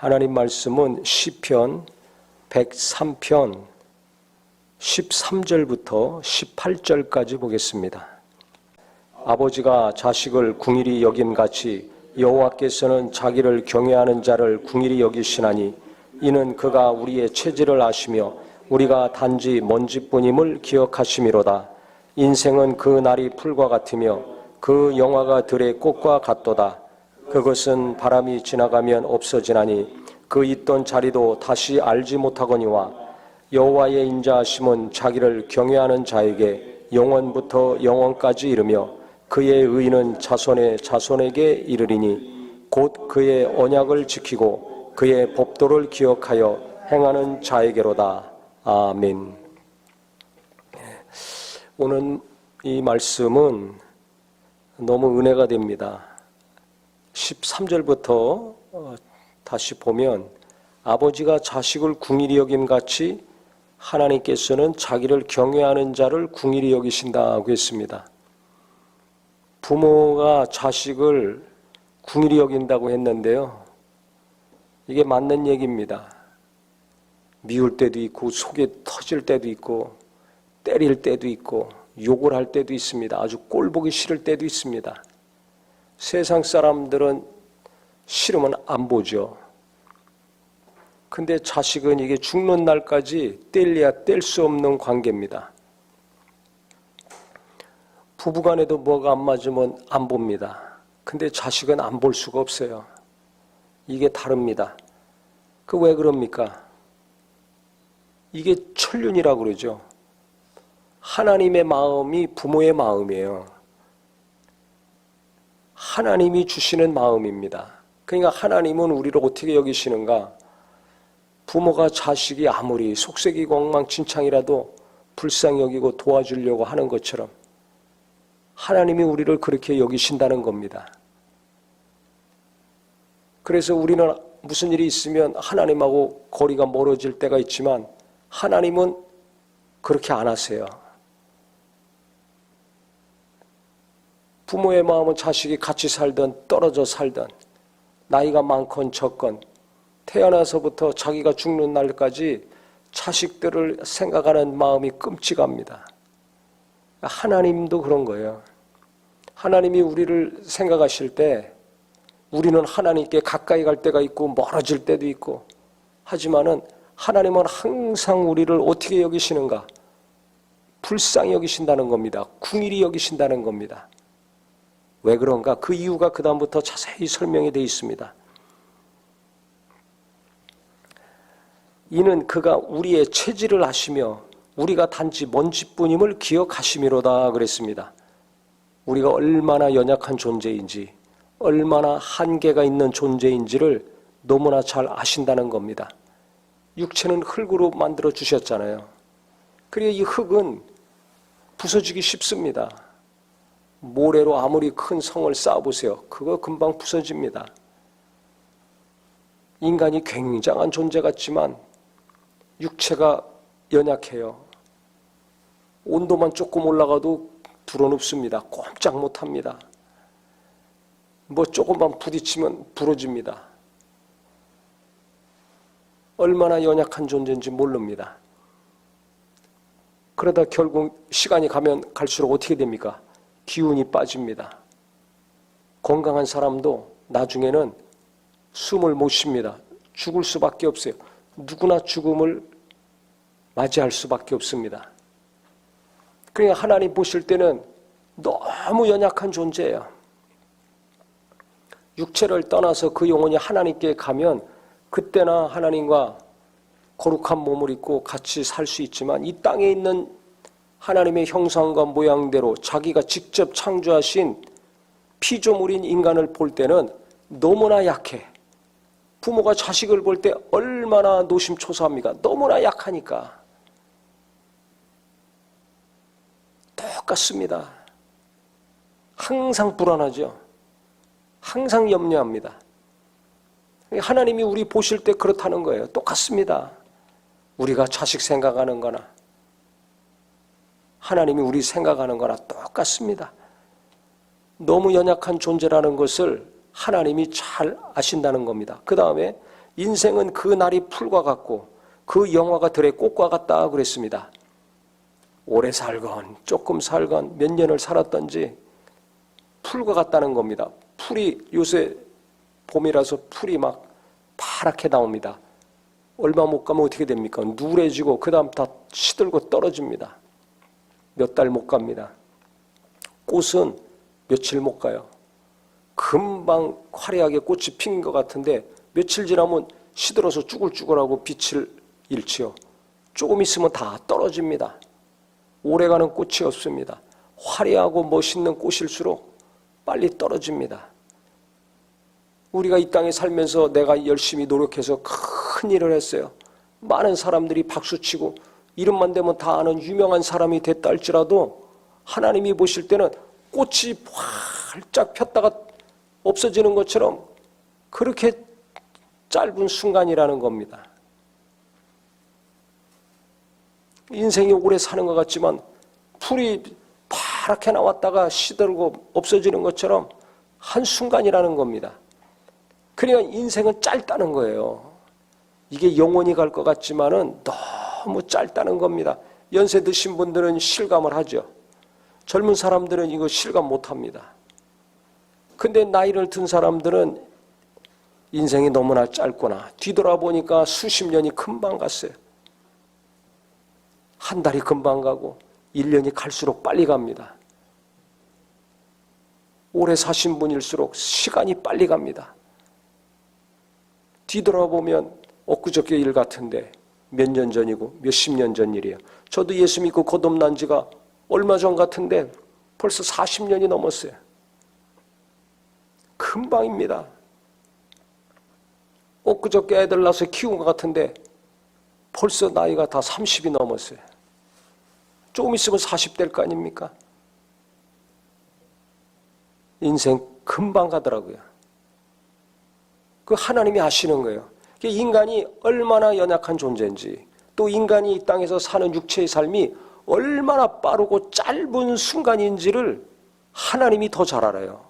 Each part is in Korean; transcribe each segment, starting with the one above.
하나님 말씀은 시편 103편 13절부터 18절까지 보겠습니다. 아버지가 자식을 궁일이 여김같이 여호와께서는 자기를 경외하는 자를 궁일이 여기시나니 이는 그가 우리의 체질을 아시며 우리가 단지 먼지뿐임을 기억하심이로다. 인생은 그 날이 풀과 같으며 그 영화가 들의 꽃과 같도다. 그것은 바람이 지나가면 없어지나니 그 있던 자리도 다시 알지 못하거니와 여호와의 인자하심은 자기를 경외하는 자에게 영원부터 영원까지 이르며 그의 의는 자손의 자손에게 이르리니 곧 그의 언약을 지키고 그의 법도를 기억하여 행하는 자에게로다. 아멘. 오늘 이 말씀은 너무 은혜가 됩니다. 13절부터 다시 보면 아버지가 자식을 궁일이 여김같이 하나님께서는 자기를 경외하는 자를 궁일이 여기신다고 했습니다. 부모가 자식을 궁일이 여긴다고 했는데요. 이게 맞는 얘기입니다. 미울 때도 있고 속이 터질 때도 있고 때릴 때도 있고 욕을 할 때도 있습니다. 아주 꼴보기 싫을 때도 있습니다. 세상 사람들은 싫으면 안 보죠. 근데 자식은 이게 죽는 날까지 뗄래야 뗄 수 없는 관계입니다. 부부간에도 뭐가 안 맞으면 안 봅니다. 근데 자식은 안 볼 수가 없어요. 이게 다릅니다. 그 왜 그럽니까? 이게 천륜이라고 그러죠. 하나님의 마음이 부모의 마음이에요. 하나님이 주시는 마음입니다. 그러니까 하나님은 우리를 어떻게 여기시는가? 부모가 자식이 아무리 속색이고 엉망진창이라도 불쌍히 여기고 도와주려고 하는 것처럼 하나님이 우리를 그렇게 여기신다는 겁니다. 그래서 우리는 무슨 일이 있으면 하나님하고 거리가 멀어질 때가 있지만 하나님은 그렇게 안 하세요. 부모의 마음은 자식이 같이 살든 떨어져 살든 나이가 많건 적건 태어나서부터 자기가 죽는 날까지 자식들을 생각하는 마음이 끔찍합니다. 하나님도 그런 거예요. 하나님이 우리를 생각하실 때 우리는 하나님께 가까이 갈 때가 있고 멀어질 때도 있고 하지만은 하나님은 항상 우리를 어떻게 여기시는가? 불쌍히 여기신다는 겁니다. 궁일이 여기신다는 겁니다. 왜 그런가? 그 이유가 그 다음부터 자세히 설명이 되어 있습니다. 이는 그가 우리의 체질을 아시며 우리가 단지 먼지뿐임을 기억하심이로다 그랬습니다. 우리가 얼마나 연약한 존재인지 얼마나 한계가 있는 존재인지를 너무나 잘 아신다는 겁니다. 육체는 흙으로 만들어 주셨잖아요. 그리고 이 흙은 부서지기 쉽습니다. 모래로 아무리 큰 성을 쌓아보세요. 그거 금방 부서집니다. 인간이 굉장한 존재 같지만 육체가 연약해요. 온도만 조금 올라가도 불어눕습니다. 꼼짝 못합니다. 뭐 조금만 부딪히면 부러집니다. 얼마나 연약한 존재인지 모릅니다. 그러다 결국 시간이 가면 갈수록 어떻게 됩니까? 기운이 빠집니다. 건강한 사람도 나중에는 숨을 못 쉽니다. 죽을 수밖에 없어요. 누구나 죽음을 맞이할 수밖에 없습니다. 그러니까 하나님 보실 때는 너무 연약한 존재예요. 육체를 떠나서 그 영혼이 하나님께 가면 그때나 하나님과 거룩한 몸을 입고 같이 살 수 있지만 이 땅에 있는 하나님의 형상과 모양대로 자기가 직접 창조하신 피조물인 인간을 볼 때는 너무나 약해. 부모가 자식을 볼 때 얼마나 노심초사합니까? 너무나 약하니까. 똑같습니다. 항상 불안하죠. 항상 염려합니다. 하나님이 우리 보실 때 그렇다는 거예요. 똑같습니다. 우리가 자식 생각하는 거나 하나님이 우리 생각하는 거나 똑같습니다. 너무 연약한 존재라는 것을 하나님이 잘 아신다는 겁니다. 그 다음에 인생은 그 날이 풀과 같고 그 영화가 들의 꽃과 같다 그랬습니다. 오래 살건 조금 살건 몇 년을 살았던지 풀과 같다는 겁니다. 풀이 요새 봄이라서 풀이 막 파랗게 나옵니다. 얼마 못 가면 어떻게 됩니까? 누래지고 그 다음 다 시들고 떨어집니다. 몇 달 못 갑니다. 꽃은 며칠 못 가요. 금방 화려하게 꽃이 핀 것 같은데 며칠 지나면 시들어서 쭈글쭈글하고 빛을 잃지요. 조금 있으면 다 떨어집니다. 오래가는 꽃이 없습니다. 화려하고 멋있는 꽃일수록 빨리 떨어집니다. 우리가 이 땅에 살면서 내가 열심히 노력해서 큰 일을 했어요. 많은 사람들이 박수치고 이름만 대면 다 아는 유명한 사람이 됐다 할지라도 하나님이 보실 때는 꽃이 활짝 폈다가 없어지는 것처럼 그렇게 짧은 순간이라는 겁니다. 인생이 오래 사는 것 같지만 풀이 파랗게 나왔다가 시들고 없어지는 것처럼 한순간이라는 겁니다. 그러니까 인생은 짧다는 거예요. 이게 영원히 갈 것 같지만은 너무 짧다는 겁니다. 연세 드신 분들은 실감을 하죠. 젊은 사람들은 이거 실감 못 합니다. 근데 나이를 든 사람들은 인생이 너무나 짧구나. 뒤돌아보니까 수십 년이 금방 갔어요. 한 달이 금방 가고 1년이 갈수록 빨리 갑니다. 오래 사신 분일수록 시간이 빨리 갑니다. 뒤돌아보면 엊그저께 일 같은데 몇 년 전이고 몇십 년 전 일이에요. 저도 예수 믿고 거듭난 지가 얼마 전 같은데 벌써 40년이 넘었어요. 금방입니다. 엊그저께 애들 낳아서 키운 것 같은데 벌써 나이가 다 30이 넘었어요. 조금 있으면 40대일 거 아닙니까? 인생 금방 가더라고요. 그 하나님이 아시는 거예요. 인간이 얼마나 연약한 존재인지, 또 인간이 이 땅에서 사는 육체의 삶이 얼마나 빠르고 짧은 순간인지를 하나님이 더 잘 알아요.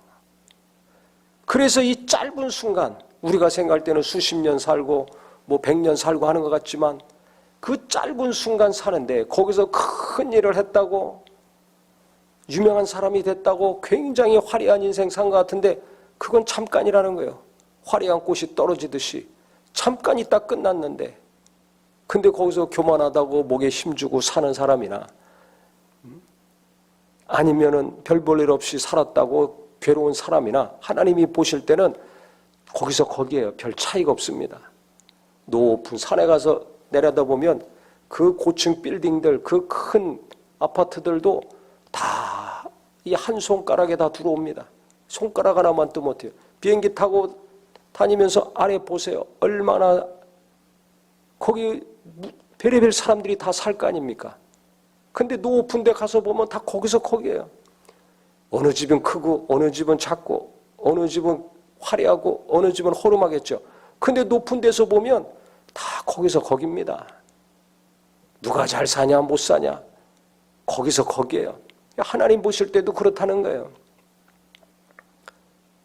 그래서 이 짧은 순간, 우리가 생각할 때는 수십 년 살고 뭐 100년 살고 하는 것 같지만 그 짧은 순간 사는데 거기서 큰 일을 했다고, 유명한 사람이 됐다고, 굉장히 화려한 인생 산 것 같은데 그건 잠깐이라는 거예요. 화려한 꽃이 떨어지듯이 잠깐 있다 끝났는데, 근데 거기서 교만하다고 목에 힘주고 사는 사람이나 아니면은 별 볼 일 없이 살았다고 괴로운 사람이나 하나님이 보실 때는 거기서 거기에요. 별 차이가 없습니다. 높은 산에 가서 내려다보면 그 고층 빌딩들, 그 큰 아파트들도 다 이 한 손가락에 다 들어옵니다. 손가락 하나만 또 못해요. 비행기 타고 다니면서 아래 보세요. 얼마나 거기 별의별 사람들이 다 살 거 아닙니까? 근데 높은 데 가서 보면 다 거기서 거기에요. 어느 집은 크고 어느 집은 작고 어느 집은 화려하고 어느 집은 허름하겠죠. 근데 높은 데서 보면 다 거기서 거기입니다. 누가 잘 사냐 못 사냐 거기서 거기에요. 하나님 보실 때도 그렇다는 거예요.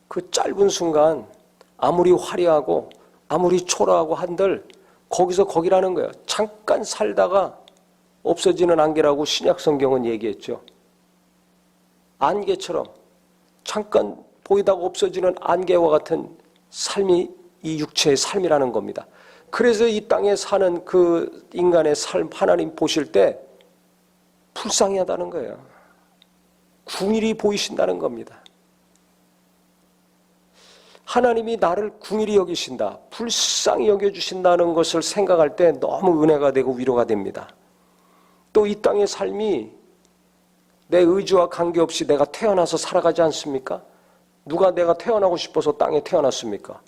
그 짧은 순간 아무리 화려하고 아무리 초라하고 한들 거기서 거기라는 거예요. 잠깐 살다가 없어지는 안개라고 신약 성경은 얘기했죠. 안개처럼 잠깐 보이다가 없어지는 안개와 같은 삶이 이 육체의 삶이라는 겁니다. 그래서 이 땅에 사는 그 인간의 삶 하나님 보실 때 불쌍하다는 거예요. 궁일이 보이신다는 겁니다. 하나님이 나를 궁일이 여기신다, 불쌍히 여겨주신다는 것을 생각할 때 너무 은혜가 되고 위로가 됩니다. 또 이 땅의 삶이 내 의지와 관계없이 내가 태어나서 살아가지 않습니까? 누가 내가 태어나고 싶어서 땅에 태어났습니까?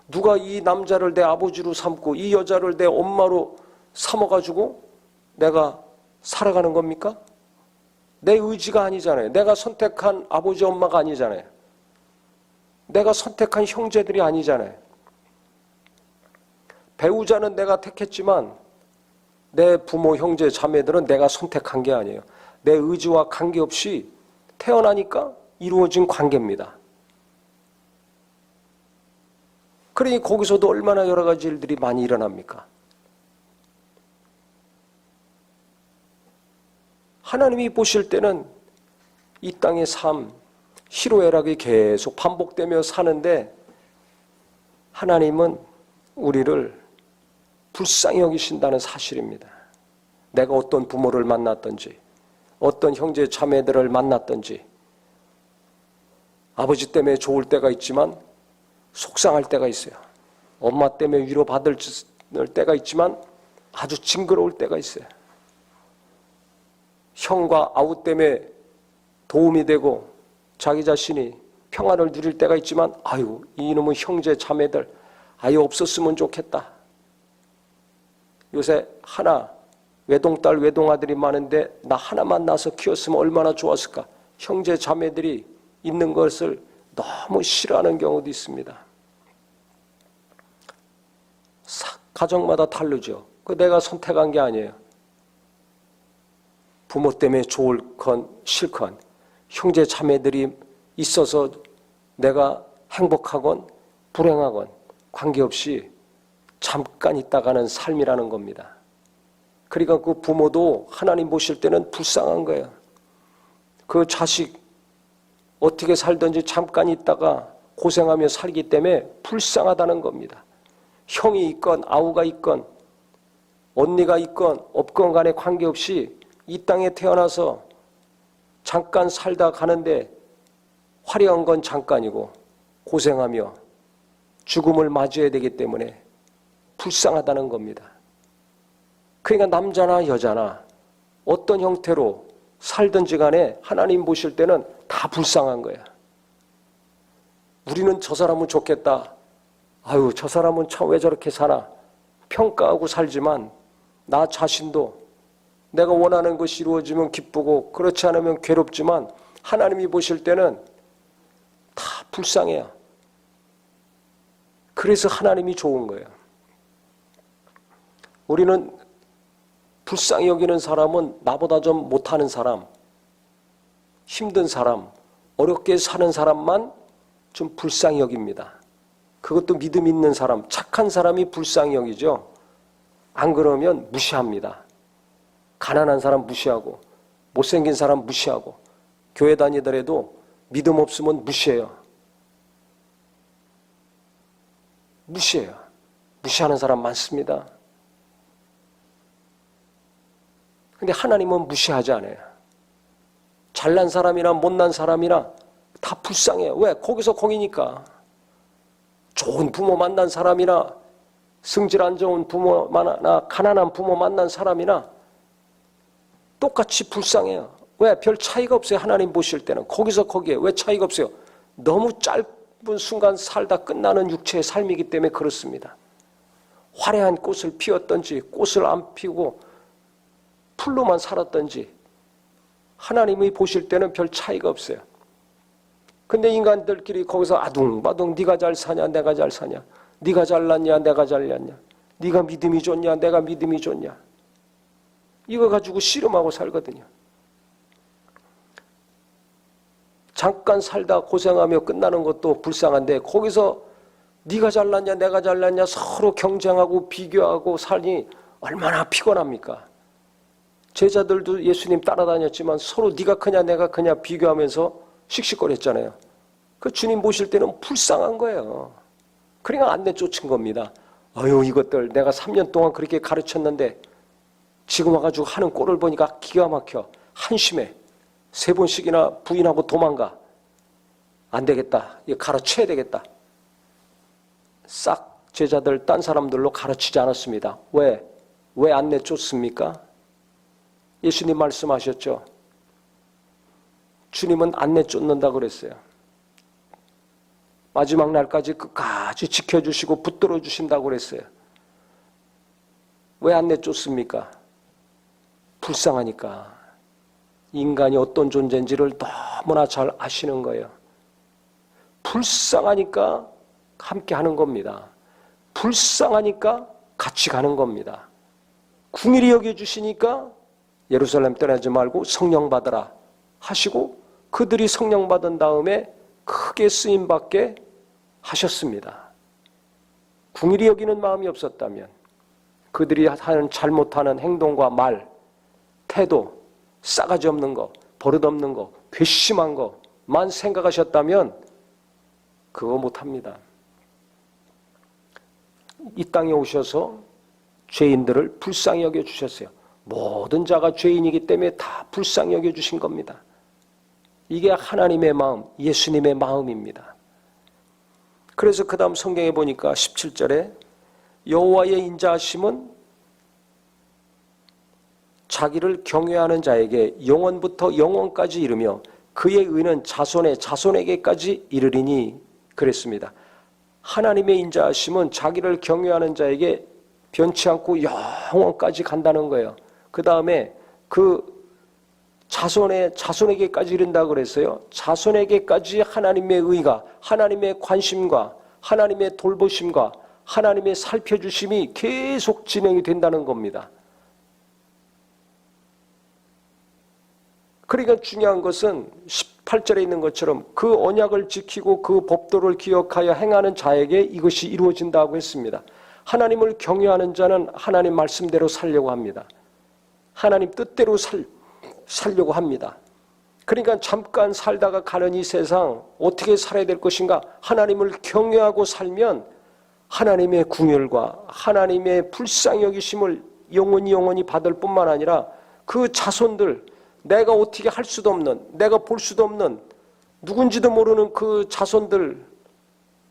누가 이 남자를 내 아버지로 삼고 이 여자를 내 엄마로 삼아가지고 내가 살아가는 겁니까? 내 의지가 아니잖아요. 내가 선택한 아버지 엄마가 아니잖아요. 내가 선택한 형제들이 아니잖아요. 배우자는 내가 택했지만 내 부모, 형제, 자매들은 내가 선택한 게 아니에요. 내 의지와 관계없이 태어나니까 이루어진 관계입니다. 그러니 거기서도 얼마나 여러 가지 일들이 많이 일어납니까? 하나님이 보실 때는 이 땅의 삶, 희로애락이 계속 반복되며 사는데 하나님은 우리를 불쌍히 여기신다는 사실입니다. 내가 어떤 부모를 만났든지 어떤 형제 자매들을 만났든지 아버지 때문에 좋을 때가 있지만 속상할 때가 있어요. 엄마 때문에 위로받을 때가 있지만 아주 징그러울 때가 있어요. 형과 아우 때문에 도움이 되고 자기 자신이 평안을 누릴 때가 있지만 아유 이놈의 형제 자매들 아예 없었으면 좋겠다. 요새 하나 외동딸 외동아들이 많은데 나 하나만 낳아서 키웠으면 얼마나 좋았을까. 형제 자매들이 있는 것을 너무 싫어하는 경우도 있습니다. 가정마다 다르죠. 그 내가 선택한 게 아니에요. 부모 때문에 좋을건 싫건 형제 자매들이 있어서 내가 행복하건 불행하건 관계없이 잠깐 있다가는 삶이라는 겁니다. 그러니까 그 부모도 하나님 보실 때는 불쌍한 거예요. 그 자식 어떻게 살든지 잠깐 있다가 고생하며 살기 때문에 불쌍하다는 겁니다. 형이 있건 아우가 있건 언니가 있건 없건 간에 관계없이 이 땅에 태어나서 잠깐 살다 가는데 화려한 건 잠깐이고 고생하며 죽음을 맞이해야 되기 때문에 불쌍하다는 겁니다. 그러니까 남자나 여자나 어떤 형태로 살든지 간에 하나님 보실 때는 다 불쌍한 거야. 우리는 저 사람은 좋겠다. 아유 저 사람은 참 왜 저렇게 사나 평가하고 살지만 나 자신도 내가 원하는 것이 이루어지면 기쁘고 그렇지 않으면 괴롭지만 하나님이 보실 때는 다 불쌍해요. 그래서 하나님이 좋은 거예요. 우리는 불쌍히 여기는 사람은 나보다 좀 못하는 사람, 힘든 사람, 어렵게 사는 사람만 좀 불쌍히 여깁니다. 그것도 믿음 있는 사람, 착한 사람이 불쌍히 여기죠. 안 그러면 무시합니다. 가난한 사람 무시하고 못생긴 사람 무시하고 교회 다니더라도 믿음 없으면 무시해요. 무시해요. 무시하는 사람 많습니다. 근데 하나님은 무시하지 않아요. 잘난 사람이나 못난 사람이나 다 불쌍해요. 왜? 거기서 거기니까. 좋은 부모 만난 사람이나 성질 안 좋은 부모나 가난한 부모 만난 사람이나 똑같이 불쌍해요. 왜? 별 차이가 없어요. 하나님 보실 때는. 거기서 거기에. 왜 차이가 없어요? 너무 짧은 순간 살다 끝나는 육체의 삶이기 때문에 그렇습니다. 화려한 꽃을 피웠던지 꽃을 안 피우고 풀로만 살았던지 하나님이 보실 때는 별 차이가 없어요. 근데 인간들끼리 거기서 아둥바둥 네가 잘 사냐 내가 잘 사냐 네가 잘났냐 내가 잘났냐 네가 믿음이 좋냐 내가 믿음이 좋냐 이거 가지고 씨름하고 살거든요. 잠깐 살다 고생하며 끝나는 것도 불쌍한데 거기서 네가 잘났냐 내가 잘났냐 서로 경쟁하고 비교하고 살니 얼마나 피곤합니까? 제자들도 예수님 따라다녔지만 서로 네가 크냐 내가 크냐 비교하면서 씩씩거렸잖아요. 그 주님 보실 때는 불쌍한 거예요. 그러니까 안 내쫓은 겁니다. 아유 이것들 내가 3년 동안 그렇게 가르쳤는데 지금 와가지고 하는 꼴을 보니까 기가 막혀. 한심해. 3번씩이나 부인하고 도망가. 안 되겠다. 이거 가르쳐야 되겠다. 싹 제자들 딴 사람들로 가르치지 않았습니다. 왜? 왜 안 내쫓습니까? 예수님 말씀하셨죠. 주님은 안 내쫓는다 그랬어요. 마지막 날까지 끝까지 지켜주시고 붙들어 주신다고 그랬어요. 왜 안 내쫓습니까? 불쌍하니까. 인간이 어떤 존재인지를 너무나 잘 아시는 거예요. 불쌍하니까 함께 하는 겁니다. 불쌍하니까 같이 가는 겁니다. 궁일이 여겨주시니까 예루살렘 떠나지 말고 성령 받으라 하시고 그들이 성령 받은 다음에 크게 쓰임받게 하셨습니다. 긍휼히 여기는 마음이 없었다면, 그들이 하는 잘못하는 행동과 말, 태도, 싸가지 없는 거, 버릇없는 거, 괘씸한 거만 생각하셨다면 그거 못합니다. 이 땅에 오셔서 죄인들을 불쌍히 여겨주셨어요. 모든 자가 죄인이기 때문에 다 불쌍히 여겨주신 겁니다. 이게 하나님의 마음, 예수님의 마음입니다. 그래서 그 다음 성경에 보니까 17절에 여호와의 인자하심은 자기를 경외하는 자에게 영원부터 영원까지 이르며 그의 의는 자손의 자손에게까지 이르리니 그랬습니다. 하나님의 인자하심은 자기를 경외하는 자에게 변치 않고 영원까지 간다는 거예요. 그 다음에 그 자손에게까지 이른다 그랬어요. 자손에게까지 하나님의 의가, 하나님의 관심과 하나님의 돌보심과 하나님의 살펴주심이 계속 진행이 된다는 겁니다. 그러니까 중요한 것은 18절에 있는 것처럼 그 언약을 지키고 그 법도를 기억하여 행하는 자에게 이것이 이루어진다고 했습니다. 하나님을 경외하는 자는 하나님 말씀대로 살려고 합니다. 하나님 뜻대로 살려고 합니다. 그러니까 잠깐 살다가 가는 이 세상 어떻게 살아야 될 것인가? 하나님을 경외하고 살면 하나님의 긍휼과 하나님의 불쌍히 여기심을 영원히 받을 뿐만 아니라 그 자손들, 내가 어떻게 할 수도 없는, 내가 볼 수도 없는, 누군지도 모르는 그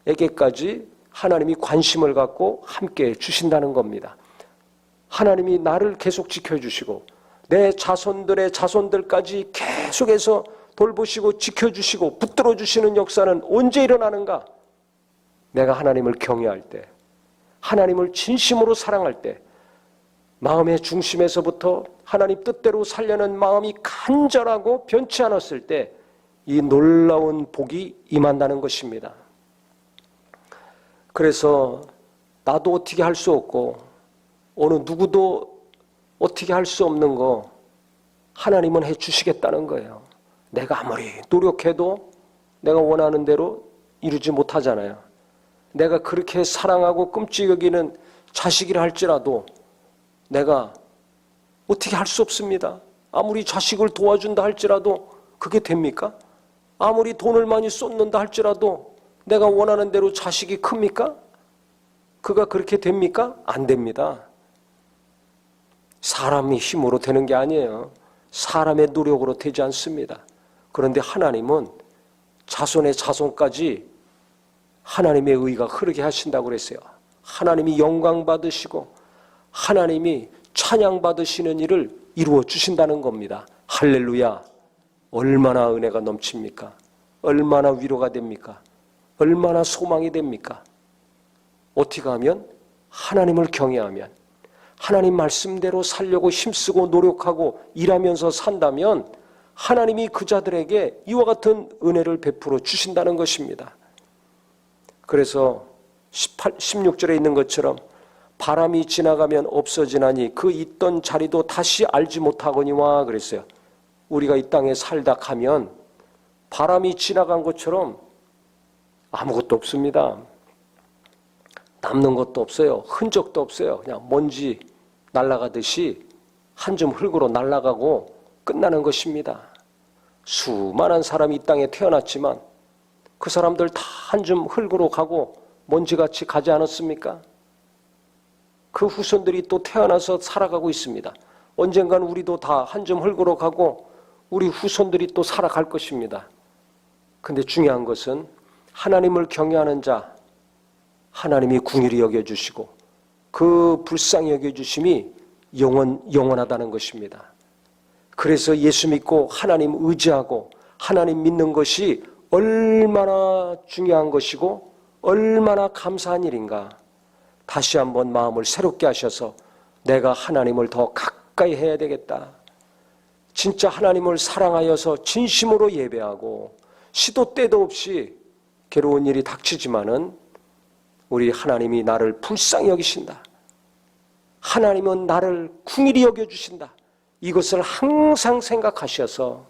자손들에게까지 하나님이 관심을 갖고 함께 주신다는 겁니다. 하나님이 나를 계속 지켜주시고 내 자손들의 자손들까지 계속해서 돌보시고 지켜주시고 붙들어주시는 역사는 언제 일어나는가? 내가 하나님을 경외할 때, 하나님을 진심으로 사랑할 때, 마음의 중심에서부터 하나님 뜻대로 살려는 마음이 간절하고 변치 않았을 때 이 놀라운 복이 임한다는 것입니다. 그래서 나도 어떻게 할 수 없고 어느 누구도 어떻게 할 수 없는 거 하나님은 해주시겠다는 거예요. 내가 아무리 노력해도 내가 원하는 대로 이루지 못하잖아요. 내가 그렇게 사랑하고 끔찍 여기는 자식이라 할지라도 내가 어떻게 할 수 없습니다. 아무리 자식을 도와준다 할지라도 그게 됩니까? 아무리 돈을 많이 쏟는다 할지라도 내가 원하는 대로 자식이 큽니까? 그가 그렇게 됩니까? 안 됩니다. 사람이 힘으로 되는 게 아니에요. 사람의 노력으로 되지 않습니다. 그런데 하나님은 자손의 자손까지 하나님의 의가 흐르게 하신다고 그랬어요. 하나님이 영광 받으시고 하나님이 찬양 받으시는 일을 이루어 주신다는 겁니다. 할렐루야. 얼마나 은혜가 넘칩니까? 얼마나 위로가 됩니까? 얼마나 소망이 됩니까? 어떻게 하면? 하나님을 경외하면, 하나님 말씀대로 살려고 힘쓰고 노력하고 일하면서 산다면 하나님이 그 자들에게 이와 같은 은혜를 베풀어 주신다는 것입니다. 그래서 16절에 있는 것처럼 바람이 지나가면 없어지나니 그 있던 자리도 다시 알지 못하거니와 그랬어요. 우리가 이 땅에 살다 가면 바람이 지나간 것처럼 아무것도 없습니다. 남는 것도 없어요. 흔적도 없어요. 그냥 먼지 날아가듯이 한 줌 흙으로 날아가고 끝나는 것입니다. 수많은 사람이 이 땅에 태어났지만 그 사람들 다 한 줌 흙으로 가고 먼지같이 가지 않았습니까? 그 후손들이 또 태어나서 살아가고 있습니다. 언젠간 우리도 다 한 줌 흙으로 가고 우리 후손들이 또 살아갈 것입니다. 근데 중요한 것은 하나님을 경외하는 자, 하나님이 긍휼히 여겨주시고 그 불쌍히 여겨주심이 영원하다는 것입니다. 그래서 예수 믿고 하나님 의지하고 하나님 믿는 것이 얼마나 중요한 것이고 얼마나 감사한 일인가. 다시 한번 마음을 새롭게 하셔서 내가 하나님을 더 가까이 해야 되겠다. 진짜 하나님을 사랑하여서 진심으로 예배하고 시도 때도 없이 괴로운 일이 닥치지만은 우리 하나님이 나를 불쌍히 여기신다. 하나님은 나를 긍휼히 여겨주신다. 이것을 항상 생각하셔서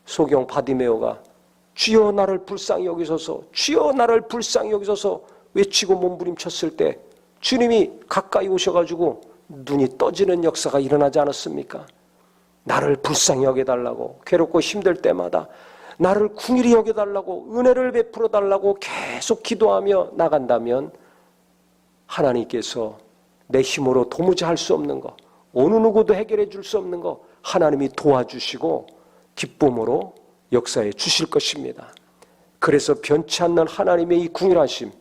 소경 바디메오가 주여 나를 불쌍히 여기소서, 주여 나를 불쌍히 여기소서 외치고 몸부림쳤을 때 주님이 가까이 오셔가지고 눈이 떠지는 역사가 일어나지 않았습니까? 나를 불쌍히 여겨달라고, 괴롭고 힘들 때마다 나를 긍휼히 여겨달라고, 은혜를 베풀어 달라고 계속 기도하며 나간다면 하나님께서 내 힘으로 도무지 할 수 없는 거, 어느 누구도 해결해 줄 수 없는 거 하나님이 도와주시고 기쁨으로 역사해 주실 것입니다. 그래서 변치 않는 하나님의 이 긍휼하심,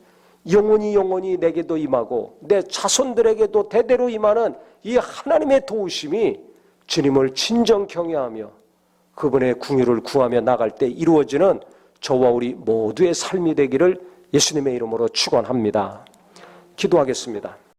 영원히 내게도 임하고 내 자손들에게도 대대로 임하는 이 하나님의 도우심이 주님을 진정 경외하며 그분의 긍휼을 구하며 나갈 때 이루어지는 저와 우리 모두의 삶이 되기를 예수님의 이름으로 축원합니다. 기도하겠습니다.